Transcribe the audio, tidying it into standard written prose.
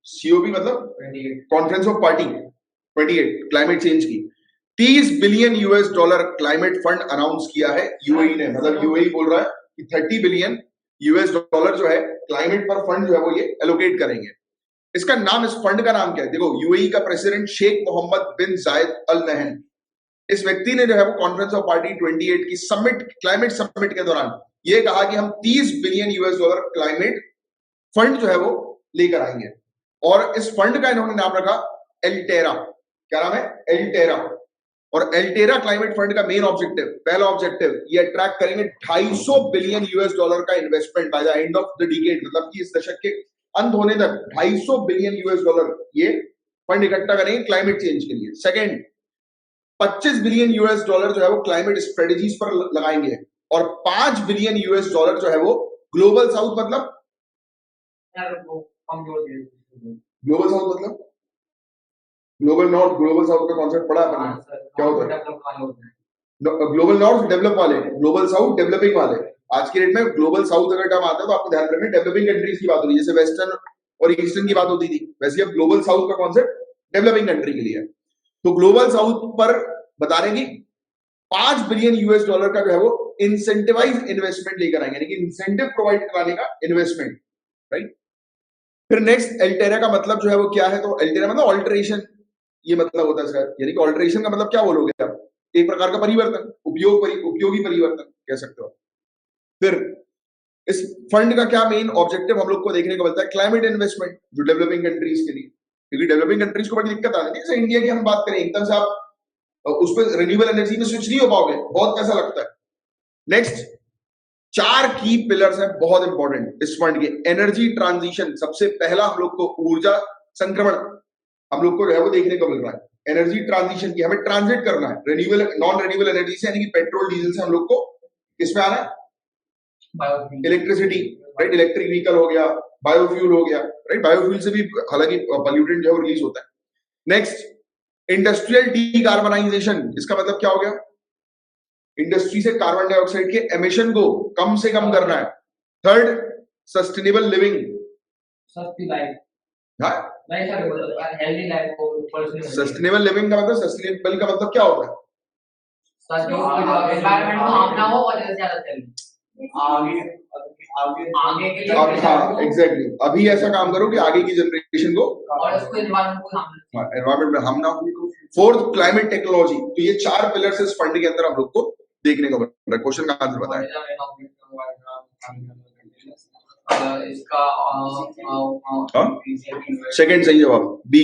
COP मतलब conference of party 28 climate change की 30 billion US dollar climate fund announce किया है यूएई ने। मतलब यूएई बोल रहा है कि 30 बिलियन यूएस डॉलर जो है क्लाइमेट पर फंड जो है वो ये एलोकेट करेंगे। इसका नाम, इस फंड का नाम क्या है? देखो, यूएई का प्रेसिडेंट शेख मोहम्मद बिन जायद अल नहयान, इस व्यक्ति ने जो है वो कॉन्फ्रेंस ऑफ पार्टी 28 की समिट, क्लाइमेट समिट के दौरान ये कहा कि हम 30 billion US dollar climate fund जो है वो लेकर आएंगे। और इस फंड का इन्होंने नाम रखा एल्टेरा। क्या नाम है? एल्टेरा। और एल्टेरा क्लाइमेट फंड का मेन ऑब्जेक्टिव, पहला ऑब्जेक्टिव, ये अट्रैक्ट करेंगे 250 बिलियन यूएस डॉलर का investment by the end of the decade, मतलब कि इस दशक के अंत होने तक 250 बिलियन यूएस डॉलर ये फंड इकट्ठा करेंगे क्लाइमेट चेंज के लिए। सेकेंड, 25 बिलियन यूएस डॉलर जो है वो क्लाइमेट स्ट्रेटजीज पर लगाएंगे। और 5 बिलियन यूएस डॉलर जो है वो ग्लोबल साउथ, मतलब ग्लोबल साउथ मतलब ग्लोबल नॉर्थ, ग्लोबल साउथ का कॉन्सेप्ट पढ़ा आपने? क्या होता है? ग्लोबल नॉर्थ डेवलप वाले, ग्लोबल साउथ डेवलपिंग वाले। आज के डेट में ग्लोबल साउथ अगर टर्म आता है तो आपको ध्यान रखना डेवलपिंग कंट्रीज की बात हो रही है, जैसे वेस्टर्न और ईस्टर्न की बात होती थी, वैसे अब ग्लोबल साउथ का कॉन्सेप्ट डेवलपिंग कंट्री के लिए है। तो ग्लोबल साउथ पर बता रहे कि 5 बिलियन यूएस डॉलर का जो है वो इंसेंटिवाइज इन्वेस्टमेंट लेकर आएंगे, यानी कि इंसेंटिव प्रोवाइड कराने का इन्वेस्टमेंट, राइट। फिर नेक्स्ट, एल्टेरा का मतलब जो है वो क्या है? तो एल्टेरा मतलब ऑल्टरेशन, ये मतलब होता है सर, यानी कि ऑल्टरेशन का मतलब क्या बोलोगे आप? एक प्रकार का परिवर्तन, उपयोगी परिवर्तन कह सकते हो। फिर इस फंड का क्या मेन ऑब्जेक्टिव हम लोग को देखने को मिलता है? क्लाइमेट इन्वेस्टमेंट, जो डेवलपिंग कंट्रीज के लिए, क्योंकि डेवलपिंग कंट्रीज को बड़ी दिक्कत आती है। जैसे इंडिया की हम बात करें, एकदम से आप उस पर रिन्यूएबल एनर्जी में स्विच नहीं हो पाओगे, बहुत पैसा लगता है। नेक्स्ट, 4 की पिलर्स हैं बहुत इंपॉर्टेंट इस फंड के। एनर्जी ट्रांजिशन, सबसे पहला हम लोग को ऊर्जा संक्रमण हम लोग को जो है वो देखने को मिल रहा है। एनर्जी ट्रांजिशन की हमें ट्रांजिट करना है रिन्यूएबल, नॉन रिन्यूएबल एनर्जी से, यानी कि पेट्रोल डीजल से हम लोग को किसमें आना है? Electricity, right. इलेक्ट्रिक व्हीकल हो गया, बायोफ्यूल हो गया, राइट। बायोफ्यूल से भी हालांकि पॉल्यूटेंट जो है वो रिलीज होता है। नेक्स्ट, इंडस्ट्रियल डीकार्बनाइजेशन, इसका मतलब क्या हो गया? इंडस्ट्री से कार्बन डाइऑक्साइड के एमिशन को कम से कम करना है। थर्ड, सस्टेनेबल लिविंग, सस्ती लाइफ, हाँ, हेल्दी लाइफ को। सस्टेनेबल लिविंग का मतलब, सस्टेनेबल का मतलब क्या होता है? एनवायरनमेंट को हार्म ना हो और ज्यादा चले आगे के लिए। हाँ, एग्जैक्टली। अभी ऐसा काम करो कि आगे की जनरेशन को और उसको एनवायरनमेंट में हार्म ना हो। Fourth, climate technology. तो ये 4 पिलर्स इस फंड के अंदर हम लोग को देखने को मिल रहा है। क्वेश्चन का आंसर बताएं। इसका सेकंड सही जवाब बी,